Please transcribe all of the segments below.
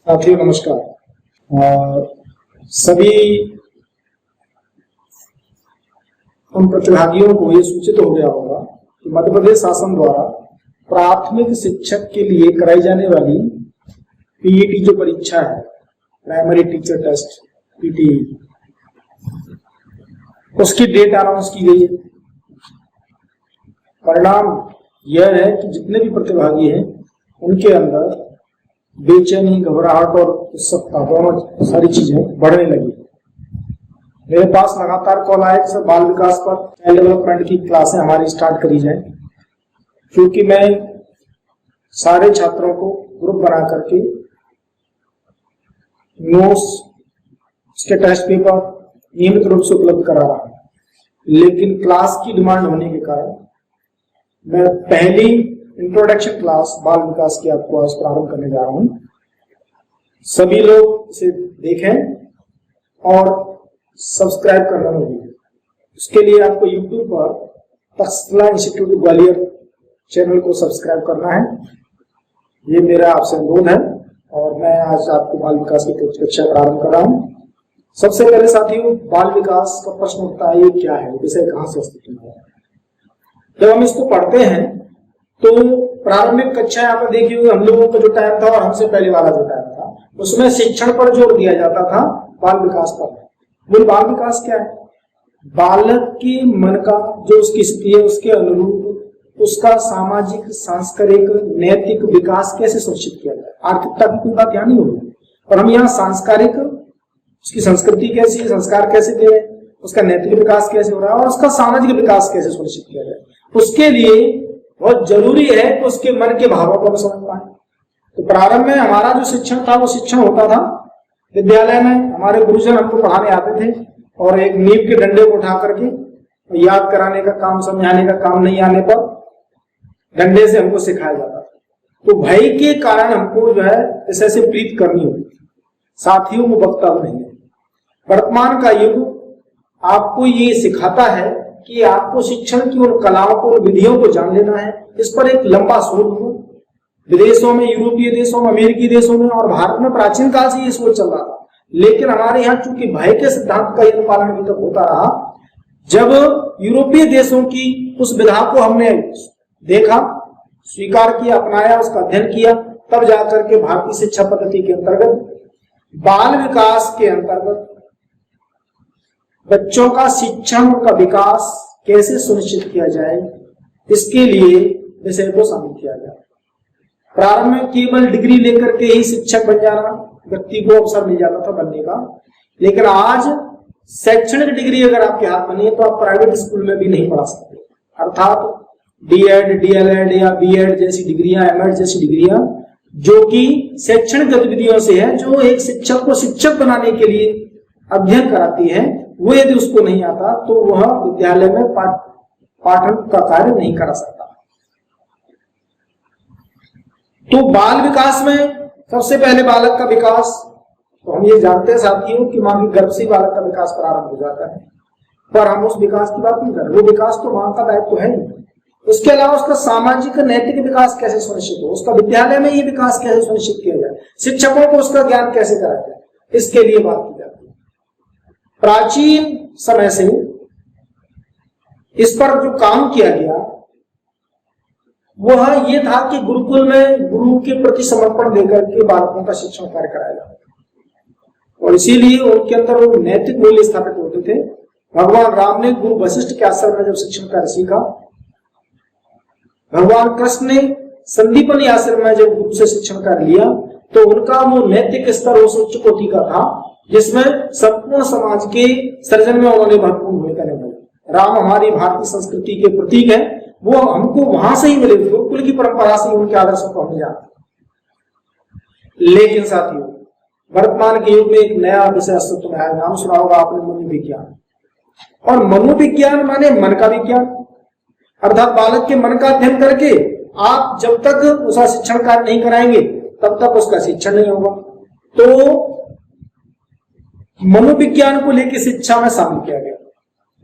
साथियों नमस्कार। सभी उन प्रतिभागियों को ये सूचित हो गया होगा कि मध्य प्रदेश शासन द्वारा प्राथमिक शिक्षक के लिए कराई जाने वाली पीईटी जो परीक्षा है, प्राइमरी टीचर टेस्ट पीटीई, उसकी डेट अनाउंस की गई है। परिणाम यह है कि जितने भी प्रतिभागी हैं उनके अंदर बेचैनी, घबराहट और उत्सुकता दोनों सारी चीजें बढ़ने लगी। मेरे पास लगातार कॉल आए सर बाल विकास पर चाइल्ड डेवलपमेंट की क्लासें हमारी स्टार्ट करी जाए, क्योंकि मैं सारे छात्रों को ग्रुप बना करके नोट्स, उसके टेस्ट पेपर नियमित रूप से उपलब्ध करा रहा हूं। लेकिन क्लास की डिमांड होने के कारण मैं पहली इंट्रोडक्शन क्लास बाल विकास की आपको आज प्रारंभ करने जा रहा हूं। सभी लोग इसे देखें और सब्सक्राइब करना न भूलें। उसके लिए आपको YouTube पर तक्षशिला इंस्टीट्यूट ग्वालियर चैनल को सब्सक्राइब करना है। ये मेरा आपसे अनुरोध है और मैं आज आपको बाल विकास की कक्षा प्रारंभ कर रहा हूं। सबसे पहले साथियों, बाल विकास का प्रश्न उठता है, ये क्या है, विषय कहां से अस्तित्व में है। जब हम इसको पढ़ते हैं तो प्रारंभिक कक्षा आपने देखी होगी, हम लोगों का जो टाइम था और हमसे पहले वाला जो टाइम था, उसमें शिक्षण पर जोर दिया जाता था, बाल विकास पर। वो बाल विकास क्या है? बालक के मन का जो उसकी स्थिति है उसके अनुरूप उसका सामाजिक, सांस्कृतिक, नैतिक विकास कैसे सुनिश्चित किया जाए। आर्थिकता की कोई बात यहाँ नहीं होगी, और हम यहाँ सांस्कृतिक, उसकी संस्कृति कैसी है, संस्कार कैसे दे, उसका नैतिक विकास कैसे हो रहा है और उसका सामाजिक विकास कैसे सुनिश्चित किया जाए। उसके लिए बहुत जरूरी है कि उसके मन के भावों को हम समझ पाए। तो प्रारंभ में हमारा जो शिक्षण था वो शिक्षण होता था विद्यालय में। हमारे गुरुजन हमको पढ़ाने आते थे और एक नींव के डंडे को उठा करके याद कराने का काम, समझाने का काम नहीं आने पर डंडे से हमको सिखाया जाता था। तो भय के कारण हमको जो है विषय से प्रीत करनी होती थी। साथियों, वो वक्त अब नहीं है। वर्तमान का युग आपको ये सिखाता है कि आपको शिक्षण की उन कलाओं को, उन विधियों को जान लेना है। इस पर एक लंबा शोध हुआ विदेशों में, यूरोपीय देशों में, अमेरिकी देशों में और भारत में प्राचीन काल से ये शोध चल रहा था। लेकिन हमारे यहाँ चूंकि भय के सिद्धांत का यह पालन अभी तक होता रहा, जब यूरोपीय देशों की उस विधा को हमने देखा, स्वीकार किया, अपनाया, उसका अध्ययन किया, तब जाकर के भारतीय शिक्षा पद्धति के अंतर्गत बाल विकास के अंतर्गत बच्चों का शिक्षण का विकास कैसे सुनिश्चित किया जाए, इसके लिए विषय को शामिल किया गया। प्रारंभ में केवल डिग्री लेकर के ही शिक्षक बन जाना, व्यक्ति को अवसर मिल जाता था बनने का। लेकिन आज शैक्षणिक डिग्री अगर आपके हाथ में नहीं है तो आप प्राइवेट स्कूल में भी नहीं पढ़ा सकते। अर्थात डीएड, डीएलएड या बीएड जैसी डिग्रियां, एमएड जैसी डिग्रियां जो कि शैक्षणिक गतिविधियों से है, जो एक शिक्षक को शिक्षक बनाने के लिए अध्ययन कराती है, वो यदि उसको नहीं आता तो वह विद्यालय में पाठन का कार्य नहीं करा सकता। तो बाल विकास में सबसे पहले बालक का विकास, तो हम ये जानते हैं साथियों कि मां के गर्भ से बालक का विकास प्रारंभ हो जाता है, पर हम उस विकास की बात नहीं कर रहे। वो विकास तो मां का दायित्व है नहीं। उसके अलावा उसका सामाजिक, नैतिक विकास कैसे सुनिश्चित हो, उसका विद्यालय में ये विकास कैसे सुनिश्चित किया जाए, शिक्षकों को उसका ज्ञान कैसे कराया जाए, इसके लिए बात की जाती है। प्राचीन समय से इस पर जो काम किया गया वह ये था कि गुरुकुल में गुरु के प्रति समर्पण देकर के बालकों का शिक्षण कार्य कराया जाता और इसीलिए उनके अंदर वो नैतिक मूल्य स्थापित होते थे। भगवान राम ने गुरु वशिष्ठ के आश्रम में जब शिक्षण कार्य सीखा, भगवान कृष्ण ने संदीपनी आश्रम में जब गुरु से शिक्षण कार्य लिया, तो उनका वो नैतिक स्तर उस उच्च कोटि का था जिसमें संपूर्ण समाज के सृजन में उन्होंने महत्वपूर्ण भूमिका निभाई। राम हमारी भारतीय संस्कृति के प्रतीक है, वो हमको वहां से ही मिले, गुरुकुल की परंपरा से उनके आदर्शों को हम जानते। लेकिन साथियों, वर्तमान के युग में एक नया विषय अस्तित्व में आया, नाम सुना होगा आपने, मनोविज्ञान। और मनोविज्ञान माने मन का विज्ञान, अर्थात बालक के मन का अध्ययन करके आप जब तक उसका शिक्षण कार्य नहीं कराएंगे तब तक उसका शिक्षण नहीं होगा। तो मनोविज्ञान को लेकर शिक्षा में शामिल किया गया।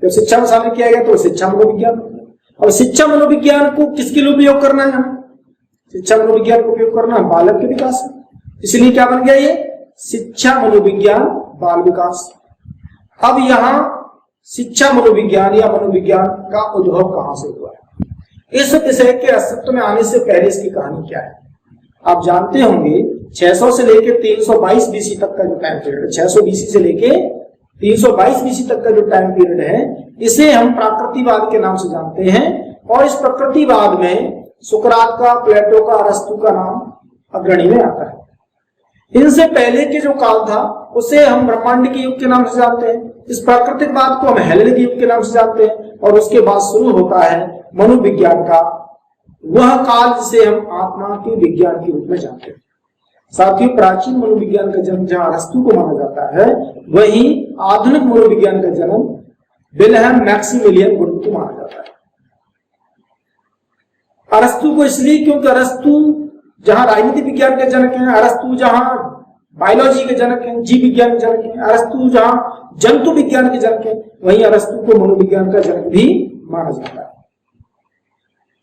जब शिक्षा में शामिल किया गया तो शिक्षा मनोविज्ञान। और शिक्षा मनोविज्ञान को किसके लिए उपयोग करना है हमें? शिक्षा मनोविज्ञान का उपयोग करना बालक के विकास में। इसलिए क्या बन गया ये? शिक्षा मनोविज्ञान बाल विकास। अब यहां शिक्षा मनोविज्ञान या मनोविज्ञान का उद्भव कहां से हुआ है, इस विषय के अस्तित्व में आने से पहले इसकी कहानी क्या है? आप जानते होंगे 600 से लेकर 322 बीसी तक का जो टाइम पीरियड है, 600 बीसी से लेकर 322 बीसी तक का जो टाइम पीरियड है, इसे हम प्राकृतिकवाद के नाम से जानते हैं। और इस प्रकृतिवाद में सुकरात का, प्लेटो का, अरस्तु का नाम अग्रणी में आता है। इनसे पहले के जो काल था उसे हम ब्रह्मांड के युग के नाम से जानते हैं। इस प्राकृतिकवाद को हम हेलेनिक युग के नाम से जानते हैं। और उसके बाद शुरू होता है मनोविज्ञान का वह काल जिसे हम आत्मा के विज्ञान के रूप में जानते हैं। साथियों, प्राचीन मनोविज्ञान का जन्म जहां अरस्तु को माना जाता है, वहीं आधुनिक मनोविज्ञान का जन्म विल्हेम मैक्सिमिलियन वुंट को माना जाता है। अरस्तु को इसलिए क्योंकि अरस्तु जहां राजनीति विज्ञान के जनक हैं, अरस्तु जहां बायोलॉजी के जनक हैं, जीव विज्ञान के जनक हैं, अरस्तु जहां जंतु विज्ञान के जनक हैं, वहीं अरस्तु को मनोविज्ञान का जनक भी माना जाता है।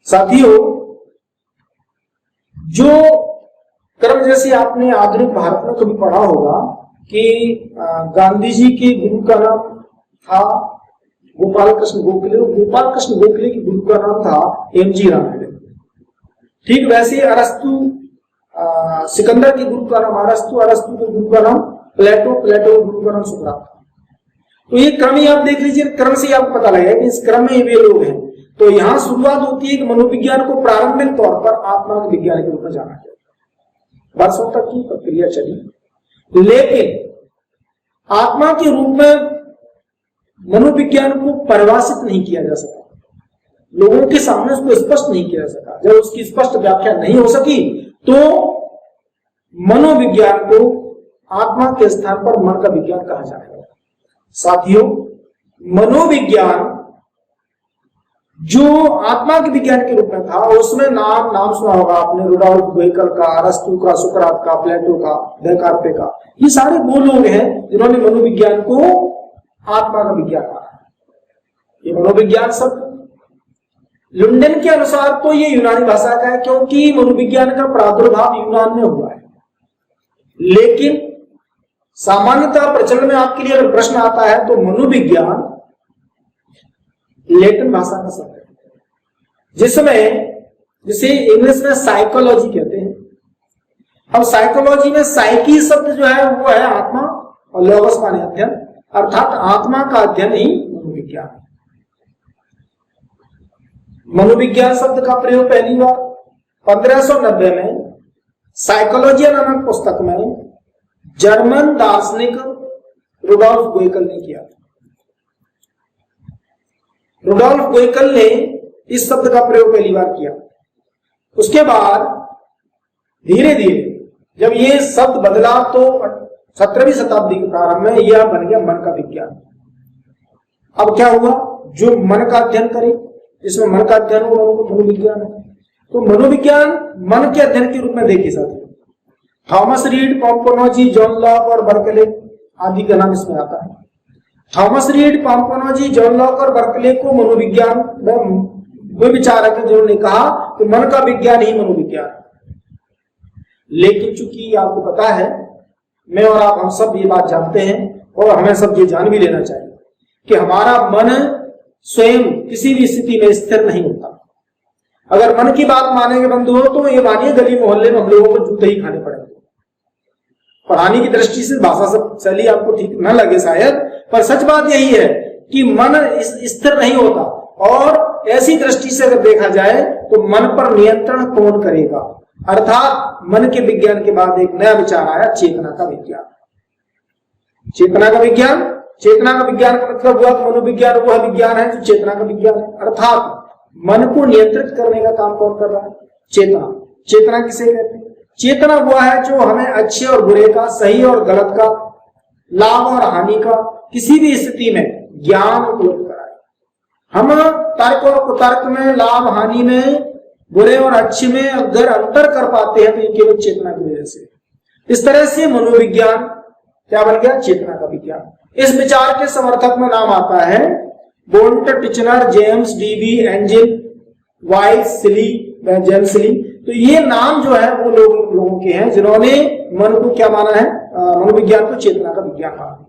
साथियों, जो क्रम जैसे आपने आधुनिक भारत में कभी पढ़ा होगा कि गांधी जी के गुरु का नाम था गोपाल कृष्ण गोखले, गोपाल कृष्ण गोखले के गुरु का नाम था एमजी रामनाथन। ठीक वैसे अरस्तु, सिकंदर के गुरु का नाम अरस्तु, अरस्तु के गुरु का नाम प्लेटो, प्लेटो के गुरु का नाम सुकरात। तो ये क्रम ही आप देख लीजिए, क्रम से आपको पता लगेगा कि इस क्रम में वे लोग हैं। तो यहां शुरुआत होती है कि मनोविज्ञान को प्रारंभिक तौर पर आत्मा के विज्ञान के रूप में जाना जाए। वर्षों तक की प्रक्रिया चली, लेकिन आत्मा के रूप में मनोविज्ञान को परिभाषित नहीं किया जा सका, लोगों के सामने उसको स्पष्ट नहीं किया जा सका। जब उसकी स्पष्ट व्याख्या नहीं हो सकी तो मनोविज्ञान को आत्मा के स्थान पर मन का विज्ञान कहा जाएगा। साथियों, मनोविज्ञान जो आत्मा के विज्ञान के रूप में था, उसमें नाम सुना होगा आपने, रुडॉल्फ गोएकल का, अरस्तु का, सुकरात का, प्लेटो का, देकार्ते का। ये सारे वो लोग हैं जिन्होंने मनोविज्ञान को आत्मा का विज्ञान कहा। ये मनोविज्ञान शब्द लुंडेन के अनुसार तो ये यूनानी भाषा का है, क्योंकि मनोविज्ञान का प्रादुर्भाव यूनान में हुआ है। लेकिन सामान्यतः प्रचलन में आपके लिए अगर प्रश्न आता है तो मनोविज्ञान लैटिन भाषा का शब्द है, जिसमें जिसे इंग्लिश में साइकोलॉजी कहते हैं। अब साइकोलॉजी में साइकी शब्द जो है वो है आत्मा, और लोगोस माने अध्ययन, अर्थात आत्मा का अध्ययन ही मनोविज्ञान। मनोविज्ञान शब्द का प्रयोग पहली बार 1590 में साइकोलॉजी नामक पुस्तक में जर्मन दार्शनिक रुडॉल्फ गोएकल ने किया। रुडॉल्फ गोएकल ने इस शब्द का प्रयोग पहली बार किया। उसके बाद धीरे धीरे जब ये शब्द बदला तो 17वीं शताब्दी के प्रारंभ में यह बन गया मन का विज्ञान। अब क्या हुआ, जो मन का अध्ययन करे, जिसमें मन का अध्ययन हो वो मनोविज्ञान है। तो मनोविज्ञान मन के अध्ययन के रूप में देखिए साथियों, थॉमस रीड, पॉम्पोनोजी, जॉन लॉक और बर्कले आदि का नाम इसमें आता है। थॉमस रीड, पॉम्पोनोजी, जॉन लॉक और बर्कले को मनोविज्ञान वे विचारक हैं जिन्होंने कहा कि मन का विज्ञान ही मनोविज्ञान। लेकिन चूंकि आपको पता है, मैं और आप हम सब ये बात जानते हैं और हमें सब ये जान भी लेना चाहिए कि हमारा मन स्वयं किसी भी स्थिति में स्थिर नहीं होता। अगर मन की बात मानेंगे बंधुओं तो ये मानिए गली मोहल्ले में हम लोगों को जूते ही खाने पड़ेंगे। पढ़ाने की दृष्टि से भाषा सब शैली आपको ठीक न लगे शायद, पर सच बात यही है कि मन स्थिर नहीं होता। और ऐसी दृष्टि से अगर देखा जाए तो मन पर नियंत्रण कौन करेगा, अर्थात मन के विज्ञान के बाद एक नया विचार आया, चेतना का विज्ञान। चेतना का विज्ञान, चेतना का विज्ञान का मतलब हुआ कि मनोविज्ञान वह विज्ञान है जो चेतना का विज्ञान है, अर्थात मन को नियंत्रित करने का काम कौन कर रहा है, चेतना। चेतना किसे कहते हैं? चेतना वह है जो हमें अच्छे और बुरे का, सही और गलत का, लाभ और हानि का किसी भी स्थिति में ज्ञान उपलब्ध कराए। हम तर्क और कुतर्क में, लाभ हानि में, बुरे और अच्छे में अगर अंतर कर पाते हैं तो ये केवल चेतना की वजह से। इस तरह से मनोविज्ञान क्या बन गया, चेतना का विज्ञान। इस विचार के समर्थक में नाम आता है Wundt, Titchener, James, Dewey, Angell, वाइस, सिली, जेम्सली। तो ये नाम जो है वो लोगों के हैं जिन्होंने मन को क्या माना है, मनोविज्ञान को चेतना का विज्ञान माना।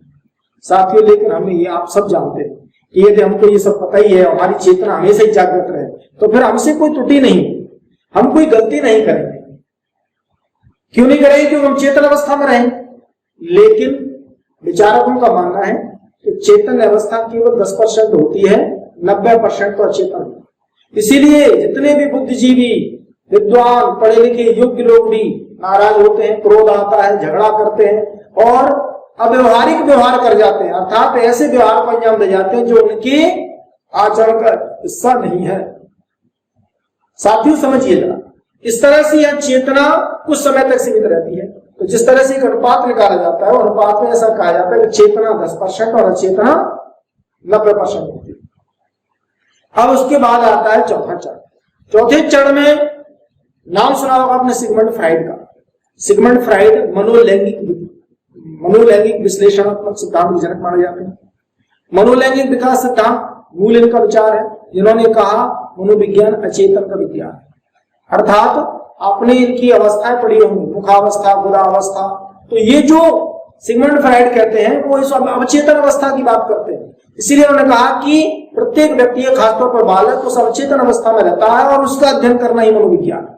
साथियों, लेकिन हमें ये आप सब जानते हैं कि यदि हमको ये सब पता ही है, हमारी चेतना हमेशा ही जागृत रहे, तो फिर हमसे कोई त्रुटि नहीं, हम कोई गलती नहीं करेंगे। क्यों नहीं करेंगे? क्योंकि हम चेतन अवस्था में रहें। लेकिन विचारकों का मानना है कि चेतन अवस्था केवल 10% होती है, 90% तो अचेतन। इसीलिए जितने भी बुद्धिजीवी, विद्वान, पढ़े लिखे, योग्य लोग भी नाराज होते हैं, क्रोध आता है, झगड़ा करते हैं और अव्यवहारिक व्यवहार कर जाते हैं, अर्थात ऐसे व्यवहार को अंजाम दे जाते हैं जो उनके आचरण का हिस्सा नहीं है। साथियों, समझिए जरा, इस तरह से यह चेतना कुछ समय तक सीमित रहती है। तो जिस तरह से एक अनुपात निकाला जाता है, अनुपात में ऐसा कहा जाता है कि चेतना 10% और अचेतना 90% होती है। अब उसके बाद आता है चौथा चरण। चौथे चरण में नाम सुना होगा आपने सिगमंड फ्राइड का। सिगमंड फ्राइड मनोलैंगिक विश्लेषणात्मक सिद्धांत के जनक माने जाते हैं। मनोलैंगिक विकास सिद्धांत मूल इनका विचार है, जिन्होंने कहा मनोविज्ञान अचेतन का विज्ञान, अर्थात आपने इनकी अवस्थाएं पढ़ी होंगी, मुखावस्था, गुणावस्था। तो ये जो सिगमंड फ्राइड कहते हैं वो इस अवचेतन अवस्था की बात करते हैं। इसीलिए उन्होंने कहा कि प्रत्येक व्यक्ति, खासतौर पर बालक, उस अवचेतन अवस्था में रहता है और उसका अध्ययन करना ही मनोविज्ञान है।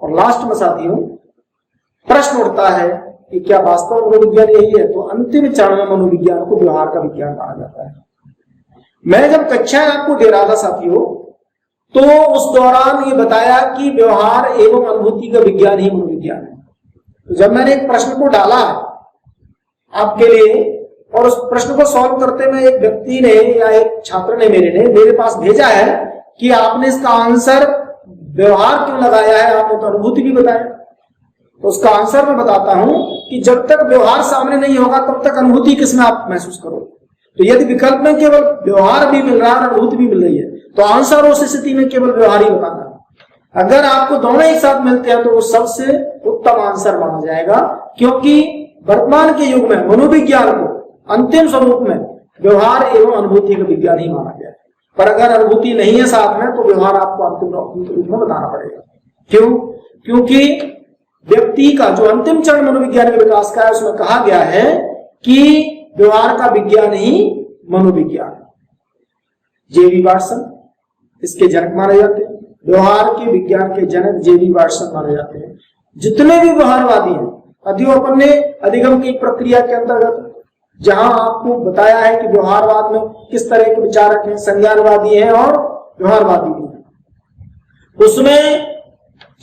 और लास्ट में साथियों प्रश्न उठता है कि क्या वास्तव में मनोविज्ञान यही है? तो अंतिम चरण में मनोविज्ञान को व्यवहार का विज्ञान कहा जाता है। मैं जब कक्षाएं आपको दे रहा था साथियों, तो उस दौरान ये बताया कि व्यवहार एवं अनुभूति का विज्ञान ही मनोविज्ञान है। तो जब मैंने एक प्रश्न को डाला आपके लिए और उस प्रश्न को सॉल्व करते में एक व्यक्ति ने या एक छात्र ने मेरे पास भेजा है कि आपने इसका आंसर व्यवहार क्यों लगाया है, आपने तो अनुभूति भी बताया। तो उसका आंसर मैं बताता हूं कि जब तक व्यवहार सामने नहीं होगा तब तक अनुभूति किसमें आप महसूस करोगे। तो यदि विकल्प में केवल व्यवहार भी मिल रहा है और अनुभूति भी मिल रही है, तो आंसर उस स्थिति में केवल व्यवहार ही बताना है। अगर आपको दोनों एक साथ मिलते हैं तो वो सबसे उत्तम आंसर माना जाएगा, क्योंकि वर्तमान के युग में मनोविज्ञान को अंतिम स्वरूप में व्यवहार एवं अनुभूति का विज्ञान ही माना गया है। पर अगर अनुभूति नहीं है साथ में, तो व्यवहार आपको अंतिम रूप में बताना पड़ेगा। क्यों? क्योंकि व्यक्ति का जो अंतिम चरण मनोविज्ञान के विकास का है, उसमें कहा गया है कि व्यवहार का विज्ञान ही मनोविज्ञान है। जेबी वाटसन इसके जनक माने जाते हैं। व्यवहार के विज्ञान के जनक जेबी वाटसन माने जाते हैं। जितने भी व्यवहारवादी हैं, अधिगम ने अधिगम की प्रक्रिया के अंतर्गत जहां आपको बताया है कि व्यवहारवाद में किस तरह के विचारक हैं, संज्ञानवादी हैं और व्यवहारवादी भी हैं। उसमें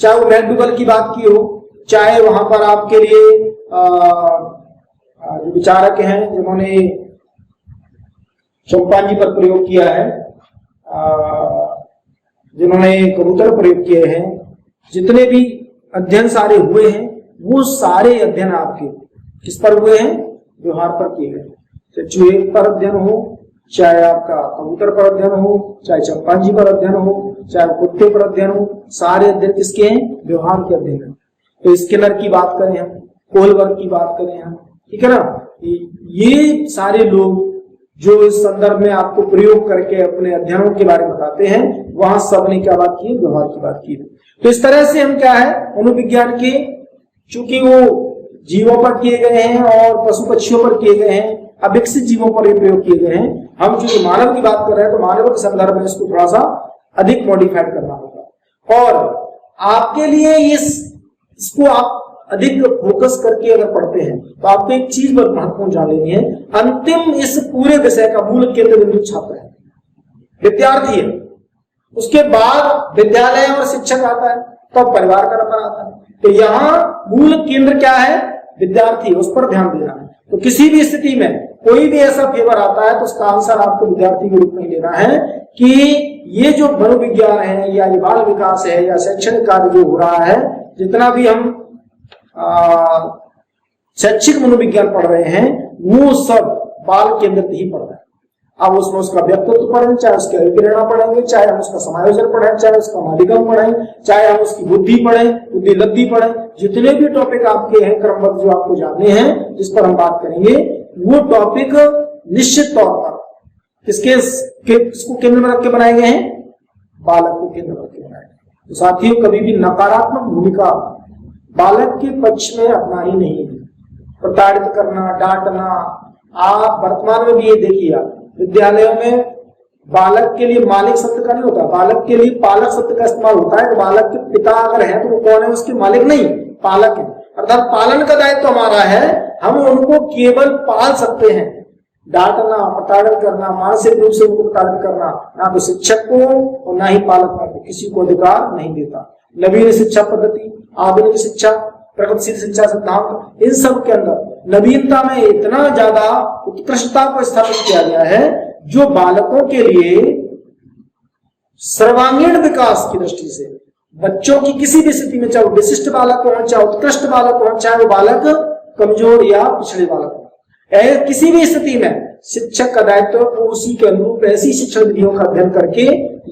चाहे वो मैकडूगल की बात की हो, चाहे वहां पर आपके लिए जो विचारक हैं जिन्होंने चंपांजी पर प्रयोग किया है, जिन्होंने कबूतर प्रयोग किए हैं, जितने भी अध्ययन सारे हुए हैं, वो सारे अध्ययन आपके किस पर हुए हैं? व्यवहार पर किए गए। चाहे चूहे पर अध्ययन हो, चाहे आपका कबूतर पर अध्ययन हो, चाहे चंपांजी पर अध्ययन हो, चाहे कुत्ते पर अध्ययन हो, सारे अध्ययन किसके हैं? व्यवहार के अध्ययन है। तो स्किनर की बात करें हम, कोहलबर्ग की बात करें हम, ठीक है ना, ये सारे लोग जो इस संदर्भ में आपको प्रयोग करके अपने अध्ययनों के बारे में बताते हैं, वहां सबने क्या बात की? व्यवहार की बात की। तो इस तरह से हम क्या है, मनोविज्ञान के, चूंकि वो जीवों पर किए गए हैं और पशु पक्षियों पर किए गए हैं, अविकसित जीवों पर ये प्रयोग किए गए हैं। हम चूंकि मानव की बात कर रहे हैं तो मानव के संदर्भ में इसको थोड़ा सा अधिक मॉडिफाइड करना होगा। और आपके लिए इसको आप अधिक फोकस करके अगर पढ़ते हैं तो आपको एक चीज बहुत महत्वपूर्ण जान लेनी है। अंतिम इस पूरे विषय का मूल केंद्र बिंदु छात्र है, विद्यार्थी है। उसके बाद विद्यालय और शिक्षक आता है, तो परिवार का नंबर आता है। तो यहाँ मूल केंद्र क्या है? विद्यार्थी, उस पर ध्यान देना है। तो किसी भी स्थिति में कोई भी ऐसा फेवर आता है तो उसका आंसर आपको विद्यार्थी के रूप में लेना है कि ये जो मनोविज्ञान है या ये बाल विकास है या शैक्षणिक कार्य जो हो रहा है, जितना भी हम शैक्षिक मनोविज्ञान पढ़ रहे हैं, वो सब बाल केंद्रित ही पढ़ रहे हैं। अब उसमें उसका व्यक्तित्व पढ़ें, चाहे उसके अभिप्रेरणा पढ़ेंगे, चाहे हम उसका समायोजन पढ़ें, चाहे उसका माध्यम पढ़ें, चाहे हम उसकी बुद्धि पढ़ें, बुद्धि लब्धि पढ़ें, जितने भी टॉपिक आपके हैं क्रमबद्ध जो आपको जानने हैं, जिस पर हम बात करेंगे, वो टॉपिक निश्चित तौर पर किसको केंद्र में रख के बनाए गए हैं? बालक को केंद्र में रख के बनाए गए। तो साथियों कभी भी नकारात्मक भूमिका बालक के पक्ष में अपनानी नहीं है। प्रताड़ित करना, डांटना, आप वर्तमान में भी ये देखिए, आप विद्यालयों में बालक के लिए मालिक शब्द का नहीं होता, बालक के लिए पालक शब्द का इस्तेमाल होता है। तो बालक के पिता अगर है तो वो कौन है? उसके मालिक नहीं, पालक है। अर्थात पालन का दायित्व हमारा है, हम उनको केवल पाल सकते हैं। डांटना, प्रताड़ित करना, मानसिक रूप से उनको प्रताड़ित करना ना तो शिक्षक को और ना ही पालक को किसी को अधिकार नहीं देता। नवीन शिक्षा पद्धति, आधुनिक शिक्षा, प्रगतिशील शिक्षा सिद्धांत, इन सब के अंदर नवीनता में इतना ज्यादा उत्कृष्टता को स्थापित किया गया है जो बालकों के लिए सर्वांगीण विकास की दृष्टि से बच्चों की किसी भी स्थिति में, चाहे विशिष्ट बालक हो, चाहे उत्कृष्ट बालक हो, चाहे वो बालक कमजोर या पिछड़े बालक हो, किसी भी स्थिति में शिक्षक का दायित्व उसी के अनुरूप ऐसी शिक्षण विधियों का अध्ययन करके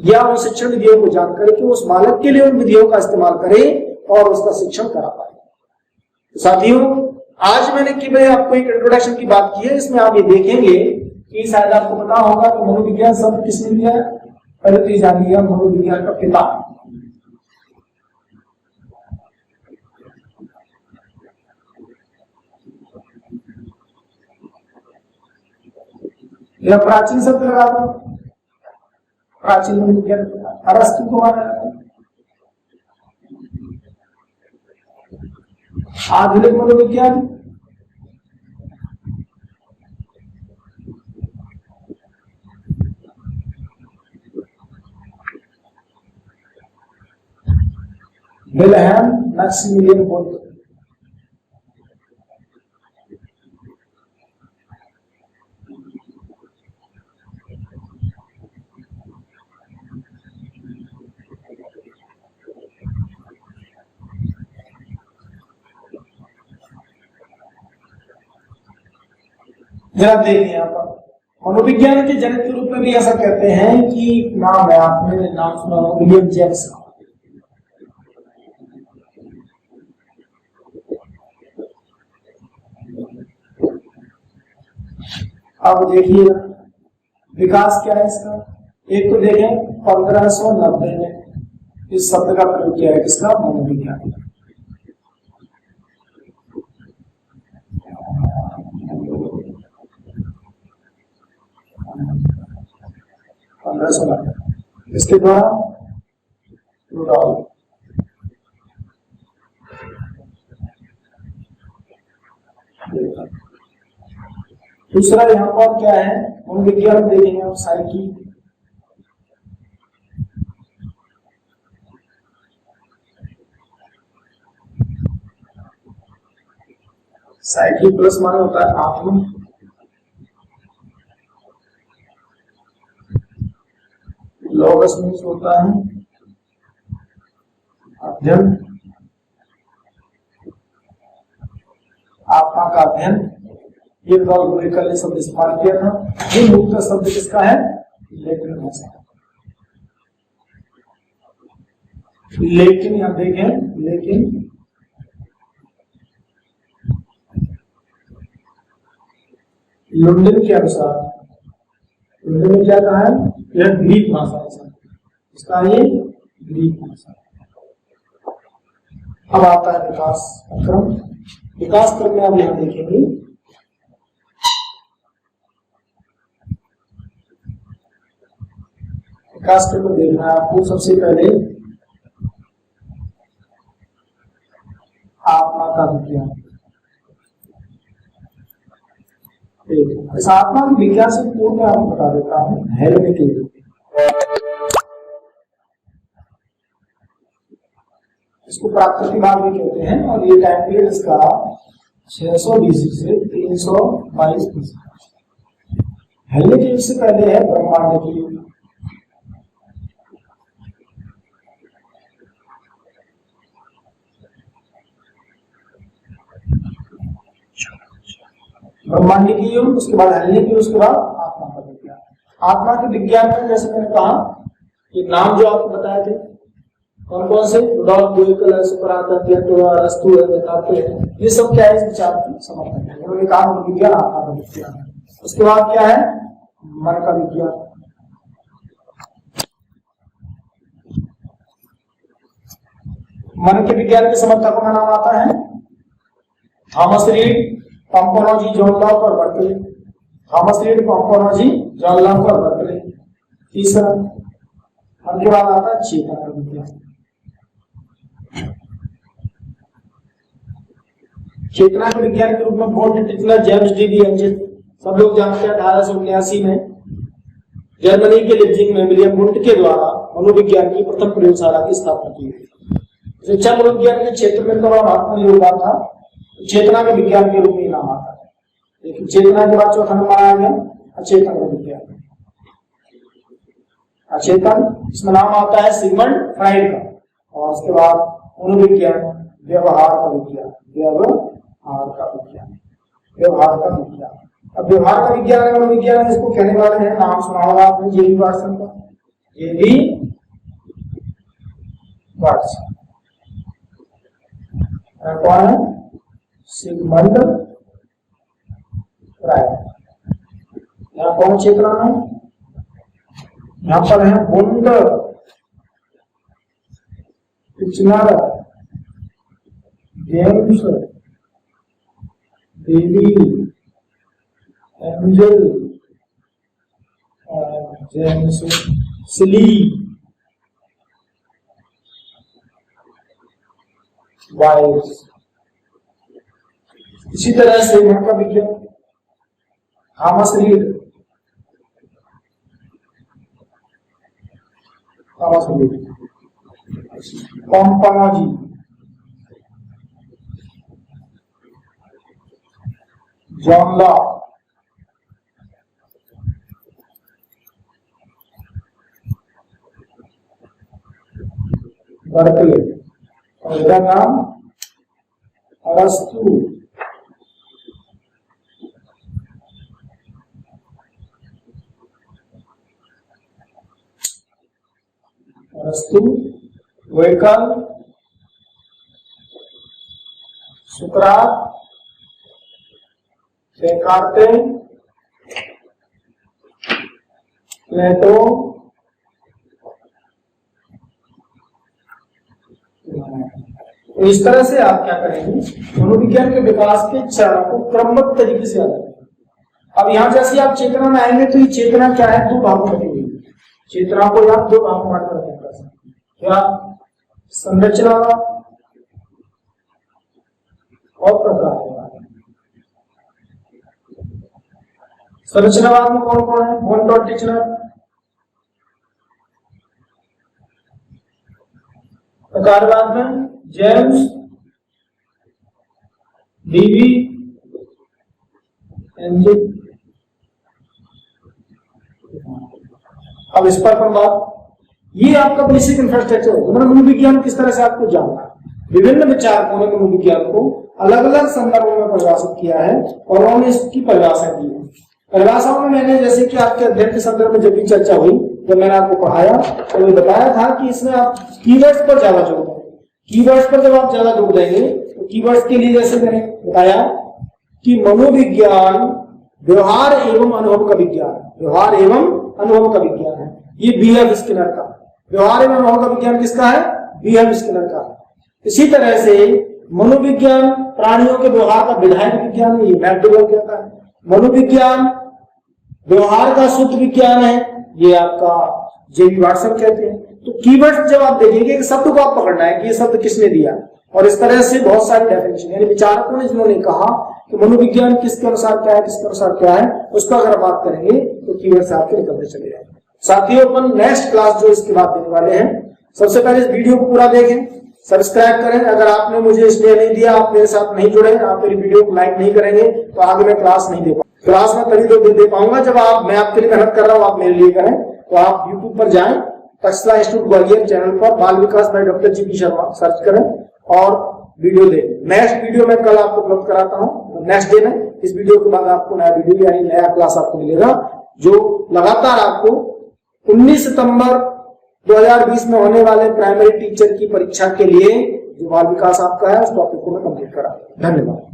या उन शिक्षण विधियों को जान करके उस बालक के लिए उन विधियों का इस्तेमाल करे और उसका शिक्षण करा पाए। तो साथियों, आज मैंने केवल आपको एक इंट्रोडक्शन की बात की है। इसमें आप ये देखेंगे कि शायद आपको पता होगा कि मनोविज्ञान शब्द किसने दिया है? पहले तो जान लिया, मनोविज्ञान का पिता या प्राचीन शब्द लगा दो, प्राचीन मनोविज्ञान अरस्तु को माना जाता है। आधुनिक मनोविज्ञान विल्हेम मैक्सिमिलियन वुल्फ। जरा देखिए यहाँ पर मनोविज्ञान के जनक के रूप में भी ऐसा कहते हैं कि नाम है, आपने नाम सुना हो, विलियम जेम्स। अब देखिए विकास क्या है इसका। एक तो देखें 1590 में इस शब्द का प्रयोग किया है, किसका? मनोविज्ञान। इसके द्वारा दूसरा यहाँ पर क्या है? मनोविज्ञान देखेंगे हम साइकी। साइकी प्लस माने होता है आत्म, लोगस मीन्स होता है अध्ययन, आत्मा का अध्ययन। ये कल ने शब्द इस्तेमाल किया था। ये मुक्त शब्द किसका है? लेकिन भाषा। लेकिन यहां देखें, लेकिन लुंडन के अनुसार, लुंडन ने क्या कहा है? यह ग्रीक भाषा है, इसका ये ग्रीक भाषा। अब आता है विकास क्रम। विकास क्रम में आप यहां देखेंगे विकास क्रम में देखना है आपको सबसे पहले आत्मा का विज्ञान। इस आत्मा के विज्ञान से पूर्व में आपको बता देता हूं हेलेनिक। इसको प्राकृतिकवाद भी कहते हैं और ये टाइम पीरियड इसका 600 बीसी से 322 बीसी। हेलेनिक युग से पहले है ब्रह्मांड की युग। ब्रह्मांड की युग, उसके बाद हेलेनिक युग, उसके बाद आत्मा का विज्ञान। आत्मा के विज्ञान में जैसे मैंने कहा ये नाम जो आपको बताए थे कौन कौन से, रुडॉल्फ बुएकल, सुकरात, अरस्तु है, ये सब क्या है? इस विचार की समर्थन है। उन्होंने कहा विज्ञान आत्मा का विज्ञान। उसके बाद क्या है? मन का विज्ञान। मन के विज्ञान के समर्थकों का नाम आता है Thomas Reid, Pomponazzi, John Locke और Berkeley. Thomas Reid, Pomponazzi, John Locke और बर्कले। तीसरा, उनके बाद आता है चेतना विज्ञान। चेतना के विज्ञान के रूप में वोल्ट, टिटलर, जेम्स डी एंजल, सब लोग जानते हैं 1879 में जर्मनी के लिप्जिंग में विलियम वुंट के द्वारा मनोविज्ञान की प्रथम प्रयोगशाला की स्थापना की गई। शिक्षा मनोविज्ञान के क्षेत्र में तो महत्वपूर्ण योगदान था, चेतना के विज्ञान के रूप में नाम आता है। लेकिन चेतना के बाद चौथा नंबर आ गया अचेतन विज्ञान। अचेतन, इसमें नाम आता है सिगमंड फ्राइड का, और उसके बाद मनोविज्ञान, व्यवहार का विज्ञान, व्यवहार का विज्ञान, व्यवहार का विज्ञान। अब व्यवहार का विज्ञान है मनोविज्ञान, इसको कहने वाले हैं, नाम सुना होगा आपने जेबी वाटसन का, जेबी वाटसन। कौन है? Sigmund Freud. यहाँ कौन चेतना है? यहाँ पर है Wundt, Titchener, James D Angell, James सिली, वाइस। इसी तरह से मन का विज्ञान Thomas Reid, Pomponazzi, John Locke, Berkeley, और इसका नाम अरस्तु। अरस्तु, वेकल, सुकरात, देकार्ते, प्लेटो, इस तरह से आप क्या करेंगे, मनोविज्ञान के विकास के चरणों को क्रमबद्ध तरीके से याद रखेंगे। अब यहां जैसे आप चेतना में आएंगे तो ये चेतना क्या है, दो भागों में बटी हुई। चेतना को आप दो भागों में बांट कर सकते हैं, क्या? संरचना और प्रकार। संरचनावाद में कौन कौन है? वुंट और टिटलर। प्रकारवाद में जेम्स डी एंजल। अब इस पर बात, ये आपका बेसिक इंफ्रास्ट्रक्चर है। मनोविज्ञान किस तरह से आपको जानना है। विभिन्न विचारकों ने मनोविज्ञान को अलग अलग संदर्भों में परिभाषित किया है और उन्होंने इसकी परिभाषा दी है। परिभाषाओं में मैंने जैसे कि आपके अध्ययन के संदर्भ में जब भी चर्चा हुई, जब मैंने आपको पढ़ाया तो बताया था कि इसमें आप कीवर्ड्स पर ज्यादा जोर दें। कीवर्ड्स पर जब आप ज्यादा जोर देंगे तो कीवर्ड्स के लिए जैसे मैंने बताया कि मनोविज्ञान व्यवहार एवं अनुभव का विज्ञान, व्यवहार एवं अनुभव का विज्ञान है। ये B.F. स्किनर का व्यवहार एवं अनुभव का विज्ञान किसका है? B.F. स्किनर का। इसी तरह से मनोविज्ञान प्राणियों के व्यवहार का विधायक विज्ञान है, ये मैकडोवेल कहता है। मनोविज्ञान व्यवहार का शुद्ध विज्ञान है, ये आपका जेबी वाटसन कहते हैं। तो कीवर्ड जब आप देखेंगे, शब्द को आप पकड़ना है कि ये शब्द किसने दिया, और इस तरह से बहुत सारी डेफिनेशन, यानी विचारकों ने जिन्होंने कहा कि मनोविज्ञान किसके अनुसार क्या है, किसके अनुसार क्या है, उसका अगर बात करेंगे तो कीवर्ड से आपके निकलते चले जाएंगे। साथियों, अपन नेक्स्ट क्लास जो इसके बाद देने वाले हैं, सबसे पहले इस वीडियो को पूरा देखें, सब्सक्राइब करें। अगर आपने मुझे इसलिए नहीं दिया, आप मेरे साथ नहीं जुड़े, आप मेरी वीडियो को लाइक नहीं करेंगे तो आगे मैं क्लास नहीं दे पाऊंगा। क्लास में तभी दे पाऊंगा जब मैं आपके लिए मेहनत कर रहा हूँ, आप मेरे लिए करें। तो आप YouTube पर जाएं, तक्षशिला इंस्टीट्यूट ग्वालियर चैनल पर बाल विकास by doctor G P. Sharma search करें और वीडियो देखें। नेक्स्ट वीडियो मैं कल आपको उपलब्ध कराता हूँ, नेक्स्ट डे में। इस वीडियो के बाद आपको नया वीडियो यानी नया क्लास आपको मिलेगा, जो लगातार आपको 19 सितंबर 2020 में होने वाले प्राइमरी टीचर की परीक्षा के लिए जो बाल विकास आपका है उस टॉपिक को मैं कंप्लीट करा। धन्यवाद।